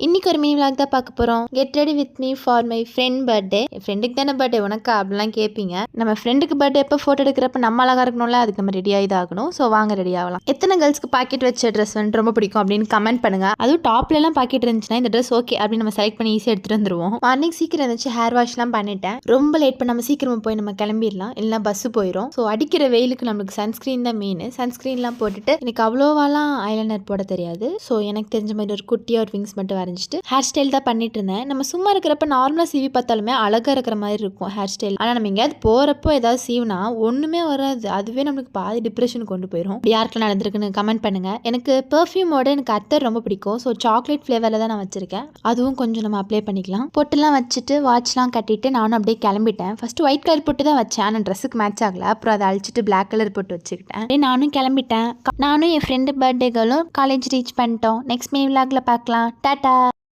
இன்னைக்கு ஒரு mini vlog தான் பார்க்க போகிறோம். Get ready with me for my friend birthday. என் ஃப்ரெண்டுக்கு தானே பர்த்டே, உனக்கா அப்படிலாம் கேட்பீங்க. நம்ம ஃப்ரெண்டுக்கு பர்த்டே எப்போ ஃபோட்டோ எடுக்கிறப்ப நம்ம அழகாக இருக்கணும்ல, அதுக்கு நம்ம ரெடி ஆகி ஆகணும். ஸோ வாங்க ரெடி ஆகலாம். எத்தனை கேர்ள்ஸ்க்கு பாக்கெட் வச்ச ட்ரெஸ் வந்து ரொம்ப பிடிக்கும் அப்படின்னு கமெண்ட் பண்ணுங்க. அதுவும் டாப்லலாம் பாக்கெட் இருந்துச்சுன்னா இந்த ட்ரெஸ் ஓகே அப்படின்னு நம்ம செலக்ட் பண்ணி ஈஸியாக எடுத்துட்டு வந்துருவோம். மார்னிங் சீக்கிரம் இருந்துச்சு, ஹேர் வாஷ்லாம் பண்ணிட்டேன். ரொம்ப லேட் பண்ண நம்ம சீக்கிரமா போய் நம்ம கிளம்பிடலாம், இல்லைனா பஸ் போயிடும். ஸோ அடிக்கிற வெயிலுக்கு நம்மளுக்கு சன்ஸ்கிரீன் தான் மெயின். சன்ஸ்கிரீன்லாம் போட்டுட்டு எனக்கு அவ்வளோவாலாம் ஐலைனர் போட தெரியாது. ஸோ எனக்கு தெரிஞ்ச மாதிரி ஒரு குட்டியாக ஒரு விங்ஸ் மட்டும் வரைஞ்சிட்டு ஹேர் ஸ்டைல் தான் பண்ணிட்டு இருந்தேன். நம்ம சும்மா இருக்கிறப்ப நார்மலாக சீவி பார்த்தாலுமே அழகாக இருக்கிற மாதிரி இருக்கும் ஹேர் ஸ்டைல். ஆனால் நம்ம எங்கேயாவது போகிறப்போ ஏதாவது சீவுனா ஒன்றுமே வராது. அதுவே நம்மளுக்கு பாதி டிப்ரெஷன் கொண்டு போயிடும். யாருக்கெல்லாம் நடந்திருக்குன்னு கமெண்ட் பண்ணுங்க. எனக்கு பெர்ஃப்யூமோட எனக்கு அத்தர் ரொம்ப பிடிக்கும். ஸோ சாக்லேட் ஃப்ளேவரில் தான் நான் வச்சிருக்கேன். அதுவும் கொஞ்சம் நம்ம அப்ளை பண்ணிக்கலாம். பொட்டுலாம் வச்சுட்டு வாட்ச்லாம் கட்டிட்டு நானும் அப்படியே கிளம்பிட்டேன். ஃபர்ஸ்ட் ஒயிட் கலர் பொட்டு தான் வச்சேன், ஆனால் ட்ரெஸ்ஸுக்கு மேட்ச் ஆகல. அப்புறம் அதை அழிச்சிட்டு பிளாக் கலர் போட்டு வச்சுக்கிட்டேன். நானும் கிளம்பிட்டேன். நானும் என் ஃப்ரெண்டு பர்த்டே கேர்ளும் காலேஜ் ரீச் பண்ணிட்டோம். நெக்ஸ்ட் மினி விளாக்ல பார்க்கலாம். டாடா.